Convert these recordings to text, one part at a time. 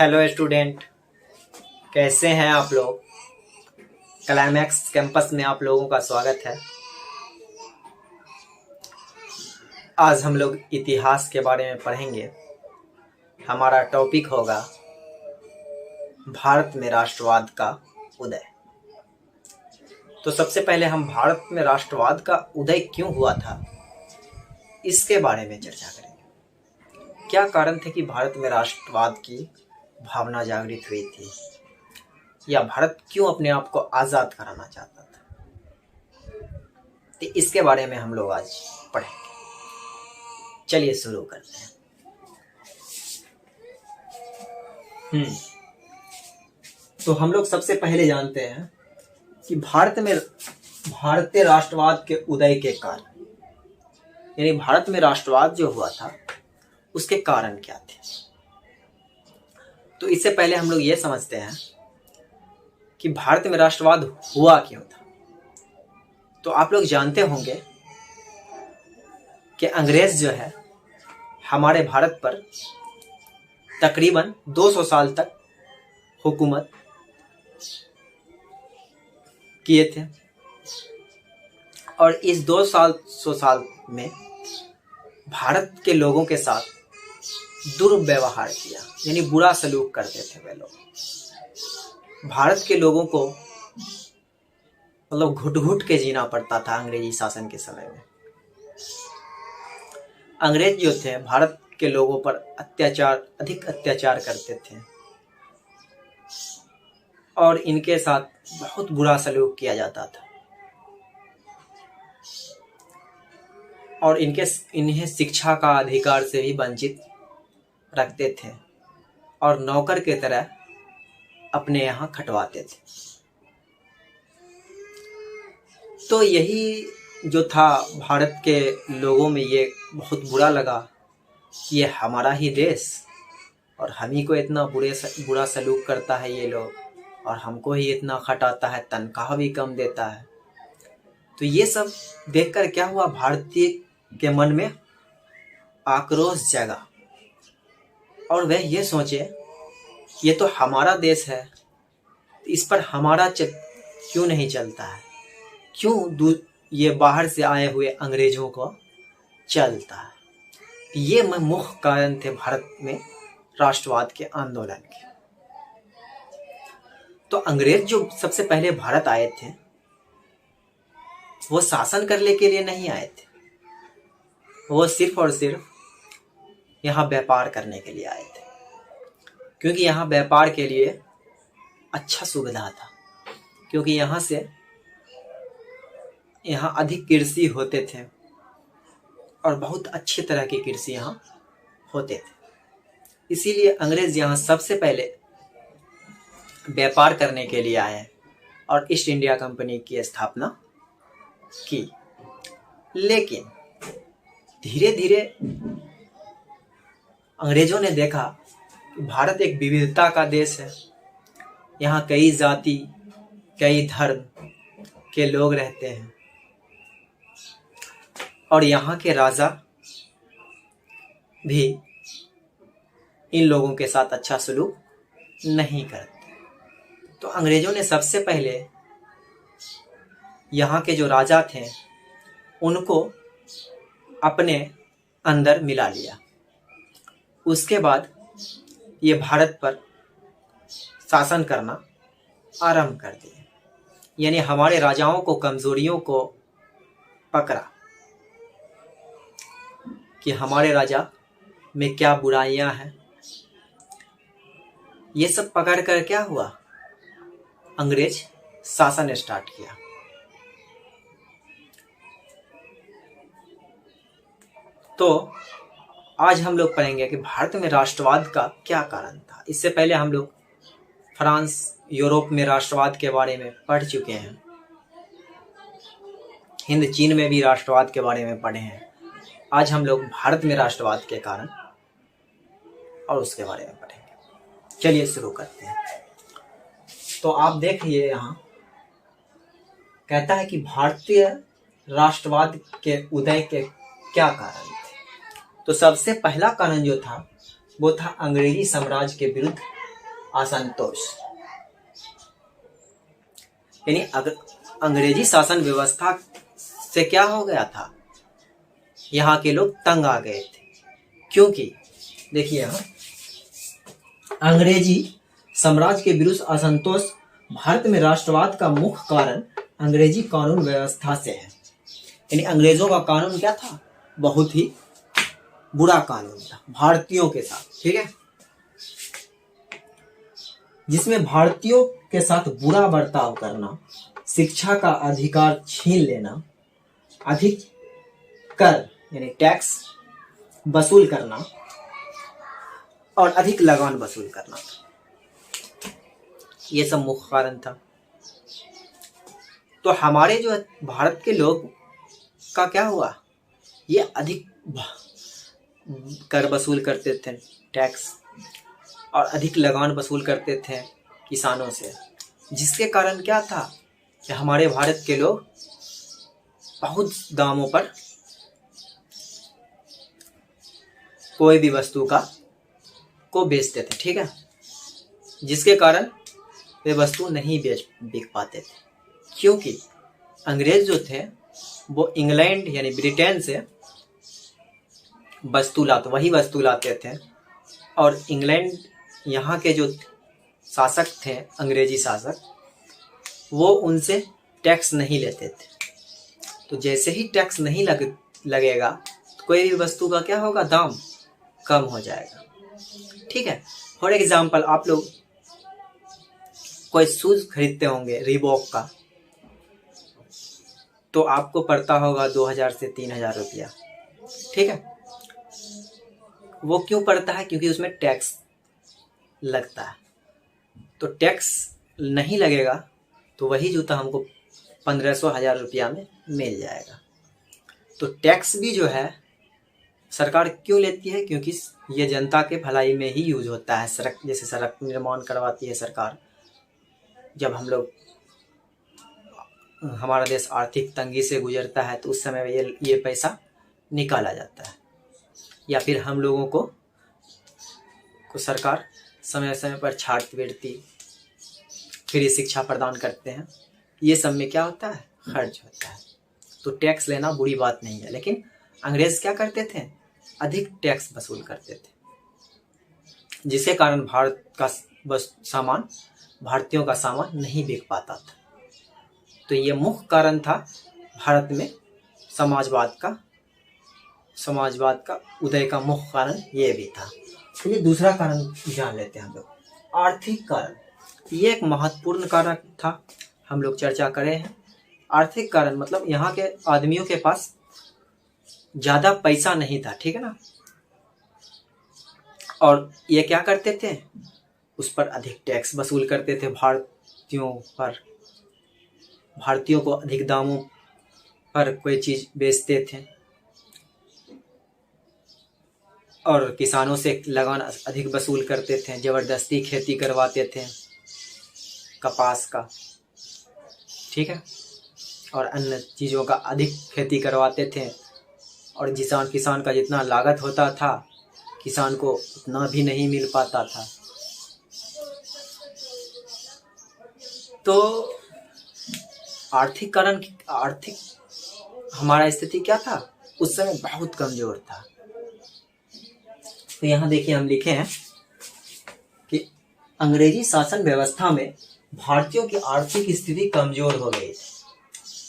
Hello student, कैसे हैं आप लोग। क्लाइमैक्स कैंपस में आप लोगों का स्वागत है। आज हम लोग इतिहास के बारे में पढ़ेंगे। हमारा टॉपिक होगा भारत में राष्ट्रवाद का उदय। तो सबसे पहले हम भारत में राष्ट्रवाद का उदय क्यों हुआ था, इसके बारे में चर्चा करेंगे। क्या कारण थे कि भारत में राष्ट्रवाद की भावना जागृत हुई थी, या भारत क्यों अपने आप को आज़ाद कराना चाहता था। तो इसके बारे में हम लोग आज पढ़ेंगे। चलिए शुरू करते हैं। तो हम लोग सबसे पहले जानते हैं कि भारत में भारतीय राष्ट्रवाद के उदय के कारण, यानी भारत में राष्ट्रवाद जो हुआ था उसके कारण क्या थे। तो इससे पहले हम लोग ये समझते हैं कि भारत में राष्ट्रवाद हुआ क्यों था। तो आप लोग जानते होंगे कि अंग्रेज जो है हमारे भारत पर तकरीबन 200 साल तक हुकूमत किए थे, और इस 200 साल में भारत के लोगों के साथ दुर्व्यवहार किया, यानी बुरा सलूक करते थे वे लोग। भारत के लोगों को मतलब घुट घुट के जीना पड़ता था अंग्रेजी शासन के समय में। अंग्रेज जो थे भारत के लोगों पर अधिक अत्याचार करते थे, और इनके साथ बहुत बुरा सलूक किया जाता था, और इन्हें शिक्षा का अधिकार से भी वंचित रखते थे, और नौकर के तरह अपने यहाँ खटवाते थे। तो यही जो था, भारत के लोगों में ये बहुत बुरा लगा कि ये हमारा ही देश, और हम ही को इतना बुरा सलूक करता है ये लोग, और हमको ही इतना खटाता है, तनख्वाह भी कम देता है। तो ये सब देखकर क्या हुआ, भारतीय के मन में आक्रोश जगा, और वह ये सोचे ये तो हमारा देश है, इस पर हमारा क्यों नहीं चलता है, क्यों ये बाहर से आए हुए अंग्रेजों को चलता है। ये मुख्य कारण थे भारत में राष्ट्रवाद के आंदोलन के। तो अंग्रेज जो सबसे पहले भारत आए थे वो शासन करने के लिए नहीं आए थे, वो सिर्फ और सिर्फ यहाँ व्यापार करने के लिए आए थे, क्योंकि यहाँ व्यापार के लिए अच्छा सुविधा था, क्योंकि यहाँ अधिक कृषि होते थे, और बहुत अच्छी तरह की कृषि यहाँ होते थे। इसीलिए अंग्रेज यहाँ सबसे पहले व्यापार करने के लिए आए और ईस्ट इंडिया कंपनी की स्थापना की। लेकिन धीरे धीरे अंग्रेजों ने देखा कि भारत एक विविधता का देश है, यहाँ कई जाति कई धर्म के लोग रहते हैं, और यहाँ के राजा भी इन लोगों के साथ अच्छा सलूक नहीं करते। तो अंग्रेजों ने सबसे पहले यहाँ के जो राजा थे उनको अपने अंदर मिला लिया। उसके बाद ये भारत पर शासन करना आरंभ कर दिए, यानी हमारे राजाओं को कमजोरियों को पकड़ा कि हमारे राजा में क्या बुराइयां हैं। ये सब पकड़ कर क्या हुआ, अंग्रेज शासन स्टार्ट किया। तो आज हम लोग पढ़ेंगे कि भारत में राष्ट्रवाद का क्या कारण था। इससे पहले हम लोग फ्रांस, यूरोप में राष्ट्रवाद के बारे में पढ़ चुके हैं, हिंद चीन में भी राष्ट्रवाद के बारे में पढ़े हैं। आज हम लोग भारत में राष्ट्रवाद के कारण और उसके बारे में पढ़ेंगे। चलिए शुरू करते हैं। तो आप देखिए, यहाँ कहता है कि भारतीय राष्ट्रवाद के उदय के क्या कारण थे। तो सबसे पहला कारण जो था वो था अंग्रेजी साम्राज्य के विरुद्ध असंतोष। यानी अगर अंग्रेजी शासन व्यवस्था से क्या हो गया था, यहाँ के लोग तंग आ गए थे। क्योंकि देखिए यहाँ अंग्रेजी साम्राज्य के विरुद्ध असंतोष भारत में राष्ट्रवाद का मुख्य कारण अंग्रेजी कानून व्यवस्था से है। यानी अंग्रेजों का कानून क्या था, बहुत ही बुरा कानून था भारतीयों के साथ, ठीक है, जिसमें भारतीयों के साथ बुरा बर्ताव करना, शिक्षा का अधिकार छीन लेना, अधिक कर यानी टैक्स वसूल करना और अधिक लगान वसूल करना, ये सब मुख्य कारण था। तो हमारे जो भारत के लोग का क्या हुआ, ये अधिक कर वसूल करते थे, टैक्स, और अधिक लगान वसूल करते थे किसानों से, जिसके कारण क्या था कि हमारे भारत के लोग बहुत दामों पर कोई भी वस्तु को बेचते थे, ठीक है, जिसके कारण वे वस्तु नहीं बिक पाते थे। क्योंकि अंग्रेज जो थे वो इंग्लैंड यानी ब्रिटेन से वही वस्तु लाते थे, और इंग्लैंड यहाँ के जो शासक थे, अंग्रेजी शासक, वो उनसे टैक्स नहीं लेते थे। तो जैसे ही टैक्स नहीं लगेगा तो कोई भी वस्तु का क्या होगा, दाम कम हो जाएगा, ठीक है। फॉर एग्जाम्पल आप लोग कोई शूज खरीदते होंगे रीबॉक का, तो आपको पड़ता होगा 2000 से 3000 रुपया, ठीक है। वो क्यों पड़ता है, क्योंकि उसमें टैक्स लगता है। तो टैक्स नहीं लगेगा तो वही जूता हमको 1500-1000 रुपया में मिल जाएगा। तो टैक्स भी जो है सरकार क्यों लेती है, क्योंकि ये जनता के भलाई में ही यूज होता है। जैसे सड़क निर्माण करवाती है सरकार, जब हमारा देश आर्थिक तंगी से गुजरता है तो उस समय ये पैसा निकाला जाता है। या फिर हम लोगों को सरकार समय समय पर छात्रवृत्ति, फ्री शिक्षा प्रदान करते हैं, ये सब में क्या होता है, खर्च होता है। तो टैक्स लेना बुरी बात नहीं है, लेकिन अंग्रेज क्या करते थे, अधिक टैक्स वसूल करते थे, जिसके कारण भारतीयों का सामान नहीं बिक पाता था। तो ये मुख्य कारण था भारत में समाजवाद का उदय का मुख्य कारण ये भी था। चलिए दूसरा कारण जान लेते हैं हम लोग, आर्थिक कारण। ये एक महत्वपूर्ण कारण था, हम लोग चर्चा करें हैं। आर्थिक कारण मतलब यहाँ के आदमियों के पास ज्यादा पैसा नहीं था, ठीक है ना, और ये क्या करते थे, उस पर अधिक टैक्स वसूल करते थे भारतीयों को अधिक दामों पर कोई चीज बेचते थे, और किसानों से लगान अधिक वसूल करते थे, जबरदस्ती खेती करवाते थे कपास का, ठीक है, और अन्य चीज़ों का अधिक खेती करवाते थे, और किसान का जितना लागत होता था किसान को उतना भी नहीं मिल पाता था। तो आर्थिक हमारा स्थिति क्या था, उस समय बहुत कमजोर था। तो यहाँ देखिए हम लिखे हैं कि अंग्रेजी शासन व्यवस्था में भारतीयों की आर्थिक स्थिति कमजोर हो गई।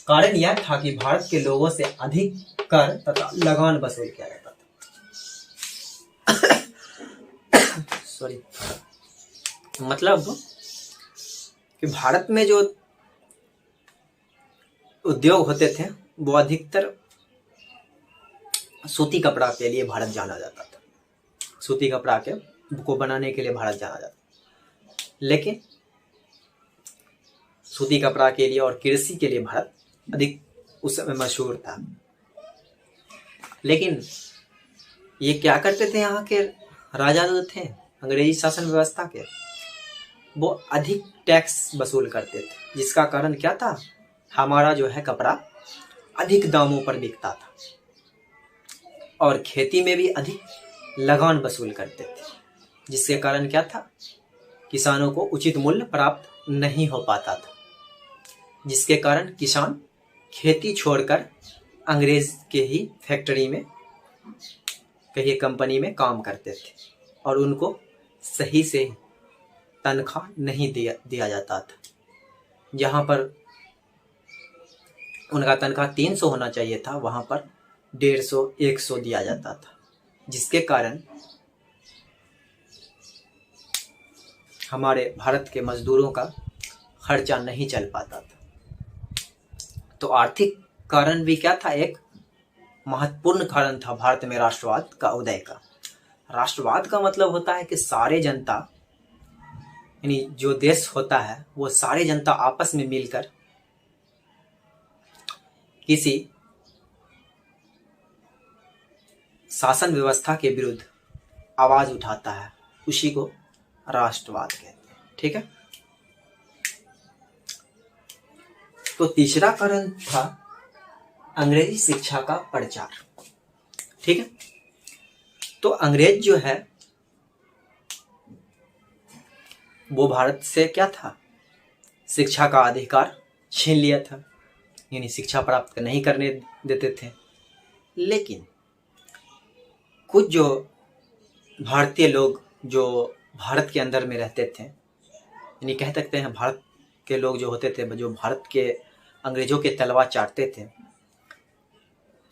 कारण यह था कि भारत के लोगों से अधिक कर तथा लगान वसूल किया जाता था। सॉरी, मतलब कि भारत में जो उद्योग होते थे वो अधिकतर सूती कपड़ा के लिए भारत जाना जाता था, सूती कपड़ा को बनाने के लिए भारत जाना जाता, लेकिन सूती कपड़ा के लिए और कृषि के लिए भारत अधिक उस समय मशहूर था। लेकिन ये क्या करते थे, यहाँ के राजा जो थे अंग्रेजी शासन व्यवस्था के, वो अधिक टैक्स वसूल करते थे, जिसका कारण क्या था, हमारा जो है कपड़ा अधिक दामों पर बिकता था, और खेती में भी अधिक लगान वसूल करते थे, जिसके कारण क्या था किसानों को उचित मूल्य प्राप्त नहीं हो पाता था, जिसके कारण किसान खेती छोड़कर अंग्रेज के ही फैक्ट्री में, कहीं कंपनी में काम करते थे और उनको सही से तनख्वाह नहीं दिया जाता था। जहाँ पर उनका तनख्वाह 300 होना चाहिए था, वहाँ पर 150 100 दिया जाता था, जिसके कारण हमारे भारत के मजदूरों का खर्चा नहीं चल पाता था। तो आर्थिक कारण भी क्या था, एक महत्वपूर्ण कारण था भारत में राष्ट्रवाद का उदय का। राष्ट्रवाद का मतलब होता है कि सारे जनता, यानी जो देश होता है वो सारे जनता आपस में मिलकर किसी शासन व्यवस्था के विरुद्ध आवाज उठाता है, उसी को राष्ट्रवाद कहते हैं। ठीक है। तो तीसरा कारण था अंग्रेजी शिक्षा का प्रचार। ठीक है। तो अंग्रेज जो है वो भारत से क्या था, शिक्षा का अधिकार छीन लिया था, यानी शिक्षा प्राप्त नहीं करने देते थे। लेकिन कुछ जो भारतीय लोग जो भारत के अंदर में रहते थे, यानी कह सकते हैं भारत के लोग जो होते थे, जो भारत के अंग्रेजों के तलवा चाटते थे,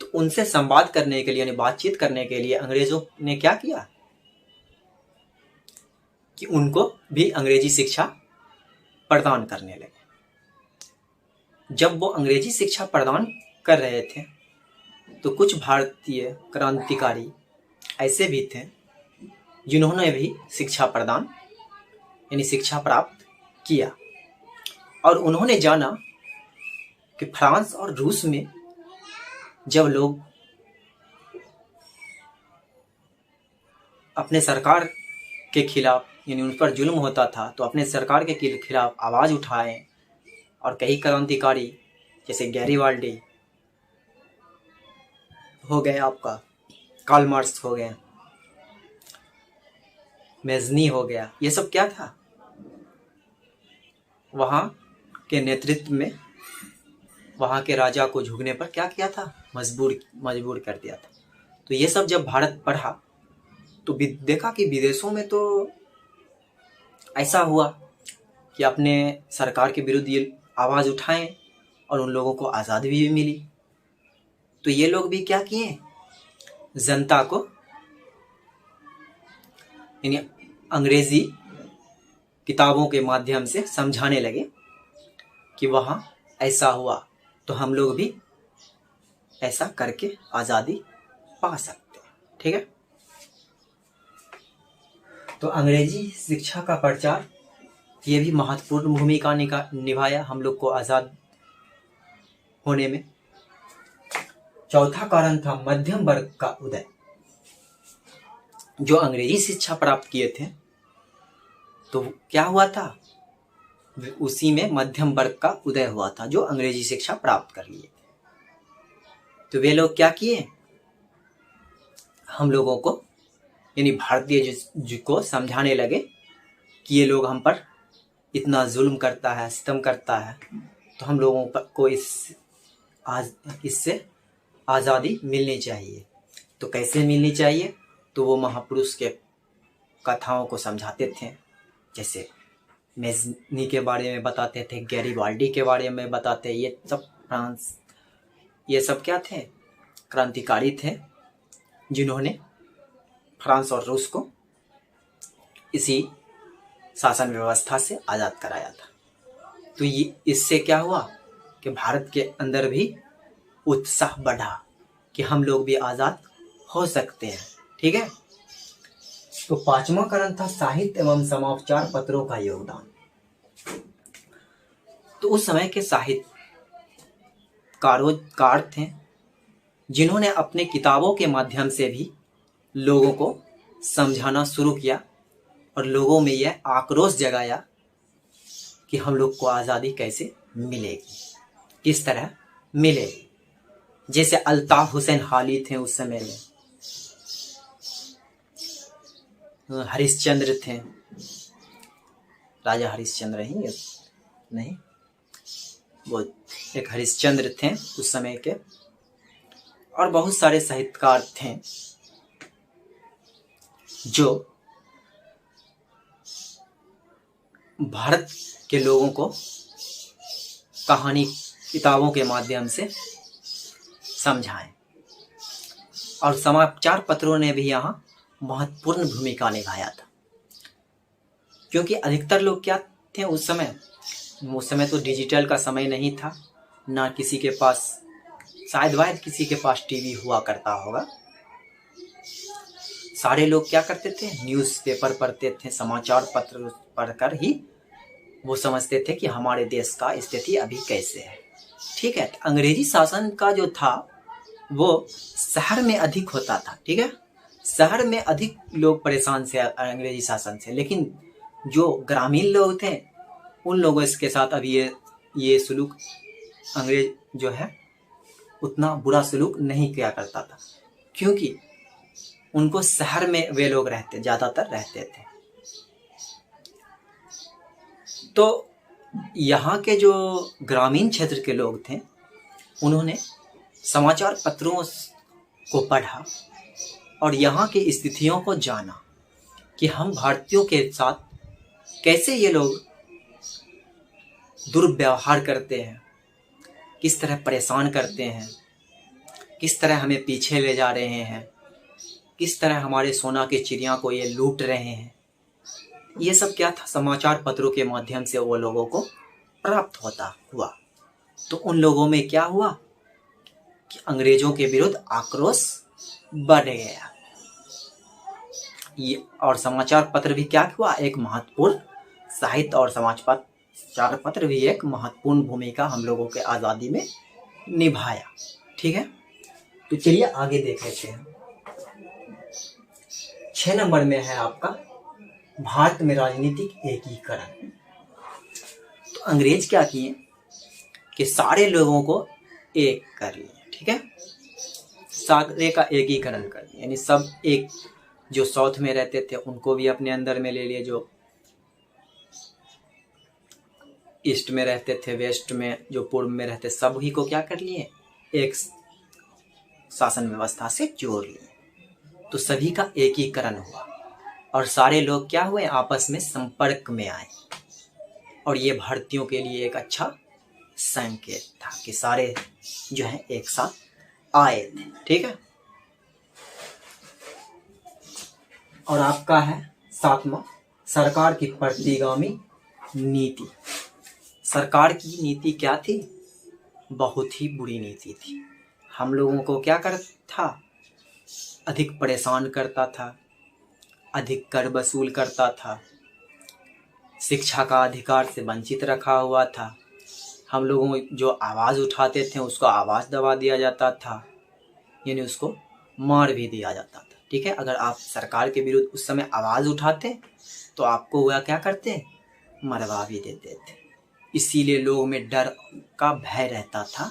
तो उनसे संवाद करने के लिए, यानी बातचीत करने के लिए अंग्रेजों ने क्या किया कि उनको भी अंग्रेजी शिक्षा प्रदान करने लगे। जब वो अंग्रेजी शिक्षा प्रदान कर रहे थे तो कुछ भारतीय क्रांतिकारी ऐसे भी थे जिन्होंने भी शिक्षा प्रदान, यानी शिक्षा प्राप्त किया, और उन्होंने जाना कि फ्रांस और रूस में जब लोग अपने सरकार के खिलाफ, यानी उन पर जुल्म होता था, तो अपने सरकार के खिलाफ आवाज उठाए, और कई क्रांतिकारी जैसे गैरिबाल्डी हो गए, आपका कार्ल मार्क्स हो गए, मेजनी हो गया, ये सब क्या था, वहां के नेतृत्व में वहां के राजा को झुकने पर क्या किया था, मजबूर कर दिया था। तो ये सब जब भारत पढ़ा तो देखा कि विदेशों में तो ऐसा हुआ कि अपने सरकार के विरुद्ध ये आवाज उठाएं और उन लोगों को आज़ादी भी मिली। तो ये लोग भी क्या किए, जनता को, यानी अंग्रेजी किताबों के माध्यम से समझाने लगे कि वहां ऐसा हुआ तो हम लोग भी ऐसा करके आज़ादी पा सकते हैं। ठीक है। तो अंग्रेजी शिक्षा का प्रचार ये भी महत्वपूर्ण भूमिका निभाया हम लोग को आज़ाद होने में। चौथा कारण था मध्यम वर्ग का उदय। जो अंग्रेजी शिक्षा प्राप्त किए थे तो क्या हुआ था, उसी में मध्यम वर्ग का उदय हुआ था जो अंग्रेजी शिक्षा प्राप्त कर लिए थे। तो वे लोग क्या किए, हम लोगों को, यानी भारतीय को समझाने लगे कि ये लोग हम पर इतना जुल्म करता है, सितम करता है, तो हम लोगों को इससे आज़ादी मिलनी चाहिए। तो कैसे मिलनी चाहिए, तो वो महापुरुष के कथाओं को समझाते थे, जैसे मेजनी के बारे में बताते थे, गैरिबाल्डी के बारे में बताते। ये सब फ्रांस, ये सब क्या थे, क्रांतिकारी थे जिन्होंने फ्रांस और रूस को इसी शासन व्यवस्था से आज़ाद कराया था। तो ये इससे क्या हुआ कि भारत के अंदर भी उत्साह बढ़ा कि हम लोग भी आज़ाद हो सकते हैं। ठीक है। तो पांचवा कारण था साहित्य एवं समाचार पत्रों का योगदान। तो उस समय के साहित्यकार थे जिन्होंने अपने किताबों के माध्यम से भी लोगों को समझाना शुरू किया और लोगों में यह आक्रोश जगाया कि हम लोग को आज़ादी कैसे मिलेगी, किस तरह मिलेगी। जैसे अल्ताफ हुसैन हाली थे उस समय में, हरिश्चंद्र थे, राजा हरिश्चंद्र ही नहीं, वो एक हरिश्चंद्र थे उस समय के, और बहुत सारे साहित्यकार थे जो भारत के लोगों को कहानी किताबों के माध्यम से समझाएं। और समाचार पत्रों ने भी यहाँ महत्वपूर्ण भूमिका निभाया था, क्योंकि अधिकतर लोग क्या थे उस समय तो डिजिटल का समय नहीं था, ना किसी के पास, शायद किसी के पास टीवी हुआ करता होगा। सारे लोग क्या करते थे, न्यूज़पेपर पढ़ते थे, समाचार पत्र पढ़कर ही वो समझते थे कि हमारे देश का स्थिति अभी कैसे है। ठीक है, अंग्रेजी शासन का जो था वो शहर में अधिक होता था। ठीक है, शहर में अधिक लोग परेशान थे अंग्रेजी शासन से, लेकिन जो ग्रामीण लोग थे उन लोगों के साथ अभी ये सुलूक अंग्रेज जो है उतना बुरा सुलूक नहीं किया करता था, क्योंकि उनको शहर में वे लोग ज़्यादातर रहते थे। तो यहाँ के जो ग्रामीण क्षेत्र के लोग थे उन्होंने समाचार पत्रों को पढ़ा और यहाँ की स्थितियों को जाना कि हम भारतीयों के साथ कैसे ये लोग दुर्व्यवहार करते हैं, किस तरह परेशान करते हैं, किस तरह हमें पीछे ले जा रहे हैं, किस तरह हमारे सोना के चिड़िया को ये लूट रहे हैं। ये सब क्या था, समाचार पत्रों के माध्यम से वो लोगों को प्राप्त हुआ। तो उन लोगों में क्या हुआ कि अंग्रेजों के विरुद्ध आक्रोश बढ़ गया। ये और समाचार पत्र भी क्या हुआ, एक महत्वपूर्ण साहित्य और समाचार पत्र भी एक महत्वपूर्ण भूमिका हम लोगों के आज़ादी में निभाया। ठीक है, तो चलिए आगे देख लेते हैं। 6 नंबर में है आपका भारत में राजनीतिक एकीकरण। तो अंग्रेज क्या किए कि सारे लोगों को एक कर लिए। ठीक है, सारे का एकीकरण कर दिया, यानी सब एक, जो साउथ में रहते थे उनको भी अपने अंदर में ले लिए, जो ईस्ट में रहते थे, वेस्ट में, जो पूर्व में रहते, सभी को क्या कर लिए, एक शासन व्यवस्था से जोड़ लिए। तो सभी का एकीकरण हुआ और सारे लोग क्या हुए, आपस में संपर्क में आए। और ये भारतीयों के लिए एक अच्छा संकेत था कि सारे जो है एक साथ आए थे। ठीक है, और आपका है 7वां, सरकार की प्रतिगामी नीति। सरकार की नीति क्या थी, बहुत ही बुरी नीति थी। हम लोगों को क्या था, अधिक परेशान करता था, अधिक कर वसूल करता था, शिक्षा का अधिकार से वंचित रखा हुआ था। हम लोगों जो आवाज़ उठाते थे उसको आवाज़ दबा दिया जाता था, यानी उसको मार भी दिया जाता था। ठीक है, अगर आप सरकार के विरुद्ध उस समय आवाज़ उठाते तो आपको वह क्या करते, मरवा भी देते थे। इसीलिए लोगों में डर का भय रहता था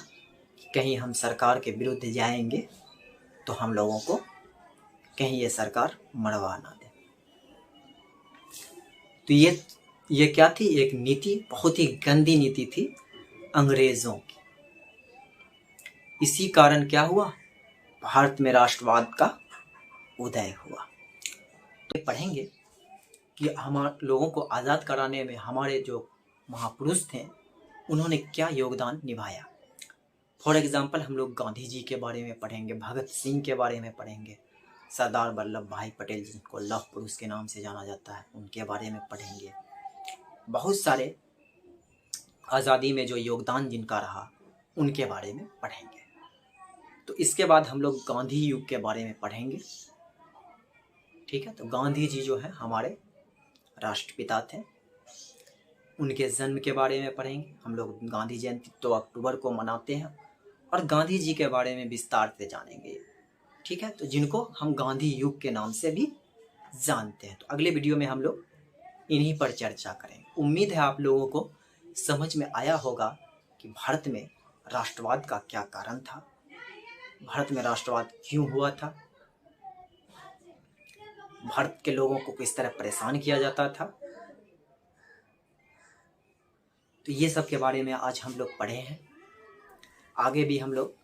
कि कहीं हम सरकार के विरुद्ध जाएंगे तो हम लोगों को कहीं ये सरकार मरवा ना दे। तो ये क्या थी, एक नीति, बहुत ही गंदी नीति थी अंग्रेजों की। इसी कारण क्या हुआ, भारत में राष्ट्रवाद का उदय हुआ। तो पढ़ेंगे कि हमारे लोगों को आज़ाद कराने में हमारे जो महापुरुष थे उन्होंने क्या योगदान निभाया। फॉर एग्जाम्पल हम लोग गांधी जी के बारे में पढ़ेंगे, भगत सिंह के बारे में पढ़ेंगे, सरदार वल्लभ भाई पटेल जिनको लौह पुरुष के नाम से जाना जाता है उनके बारे में पढ़ेंगे। बहुत सारे आज़ादी में जो योगदान जिनका रहा उनके बारे में पढ़ेंगे। तो इसके बाद हम लोग गांधी युग के बारे में पढ़ेंगे। ठीक है, तो गांधी जी जो है हमारे राष्ट्रपिता थे, उनके जन्म के बारे में पढ़ेंगे। हम लोग गांधी जयंती 2 अक्टूबर को मनाते हैं और गांधी जी के बारे में विस्तार से जानेंगे। ठीक है, तो जिनको हम गांधी युग के नाम से भी जानते हैं। तो अगले वीडियो में हम लोग इन्हीं पर चर्चा करेंगे। उम्मीद है आप लोगों को समझ में आया होगा कि भारत में राष्ट्रवाद का क्या कारण था, भारत में राष्ट्रवाद क्यों हुआ था, भारत के लोगों को किस तरह परेशान किया जाता था। तो ये सब के बारे में आज हम लोग पढ़े हैं, आगे भी हम लोग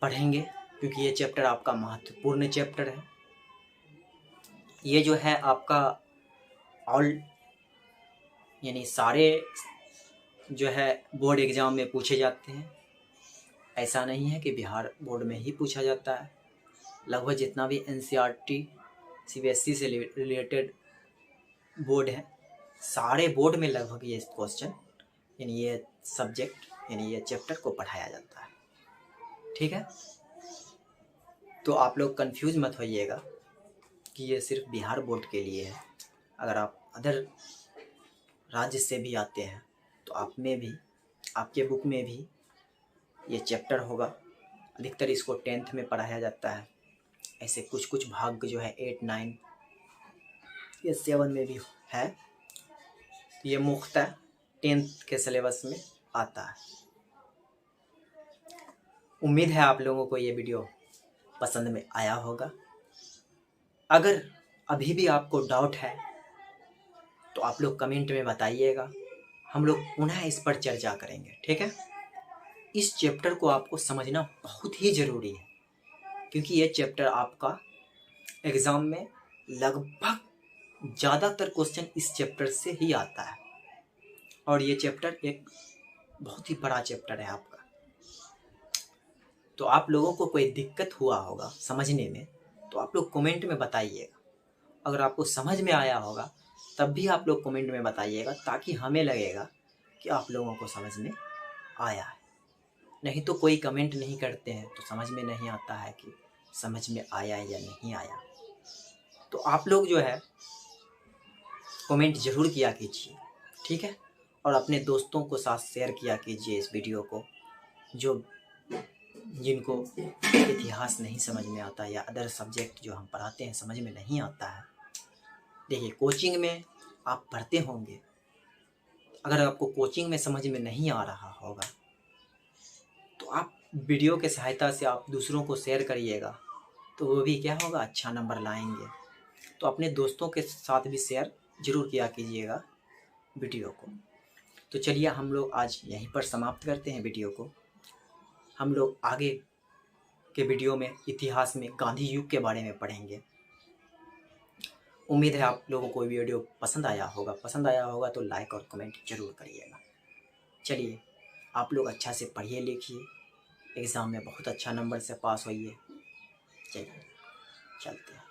पढ़ेंगे, क्योंकि ये चैप्टर आपका महत्वपूर्ण चैप्टर है। ये जो है आपका ऑल यानी सारे जो है बोर्ड एग्ज़ाम में पूछे जाते हैं। ऐसा नहीं है कि बिहार बोर्ड में ही पूछा जाता है, लगभग जितना भी NCERT CBSE से रिलेटेड बोर्ड है, सारे बोर्ड में लगभग ये क्वेश्चन यानी ये सब्जेक्ट यानी ये चैप्टर को पढ़ाया जाता है। ठीक है, तो आप लोग कंफ्यूज मत होइएगा कि ये सिर्फ बिहार बोर्ड के लिए है। अगर आप अदर राज्य से भी आते हैं तो आप में भी, आपके बुक में भी ये चैप्टर होगा। अधिकतर इसको 10th में पढ़ाया जाता है। ऐसे कुछ कुछ भाग जो है 8, 9 ये 7 में भी है। ये मुख्यतः 10th के सिलेबस में आता है। उम्मीद है आप लोगों को ये वीडियो पसंद में आया होगा। अगर अभी भी आपको डाउट है तो आप लोग कमेंट में बताइएगा, हम लोग पुनः इस पर चर्चा करेंगे। ठीक है, इस चैप्टर को आपको समझना बहुत ही ज़रूरी है, क्योंकि ये चैप्टर आपका एग्ज़ाम में लगभग ज़्यादातर क्वेश्चन इस चैप्टर से ही आता है। और ये चैप्टर एक बहुत ही बड़ा चैप्टर है आपका। तो आप लोगों को कोई दिक्कत हुआ होगा समझने में तो आप लोग कमेंट में बताइएगा। अगर आपको समझ में आया होगा तब भी आप लोग कमेंट में बताइएगा, ताकि हमें लगेगा कि आप लोगों को समझ में आया है। नहीं तो कोई कमेंट नहीं करते हैं तो समझ में नहीं आता है कि समझ में आया या नहीं आया। तो आप लोग जो है कमेंट ज़रूर किया कीजिए। ठीक है, और अपने दोस्तों को साथ शेयर किया कीजिए इस वीडियो को, जो जिनको इतिहास नहीं समझ में आता या अदर सब्जेक्ट जो हम पढ़ाते हैं समझ में नहीं आता है। देखिए, कोचिंग में आप पढ़ते होंगे, अगर आपको कोचिंग में समझ में नहीं आ रहा होगा तो आप वीडियो के सहायता से आप दूसरों को शेयर करिएगा, तो वो भी क्या होगा, अच्छा नंबर लाएंगे। तो अपने दोस्तों के साथ भी शेयर ज़रूर किया कीजिएगा वीडियो को। तो चलिए, हम लोग आज यहीं पर समाप्त करते हैं वीडियो को। हम लोग आगे के वीडियो में इतिहास में गांधी युग के बारे में पढ़ेंगे। उम्मीद है आप लोगों को वीडियो पसंद आया होगा तो लाइक और कमेंट जरूर करिएगा। चलिए, आप लोग अच्छा से पढ़िए लिखिए, एग्ज़ाम में बहुत अच्छा नंबर से पास होइए। चलिए, चलते हैं।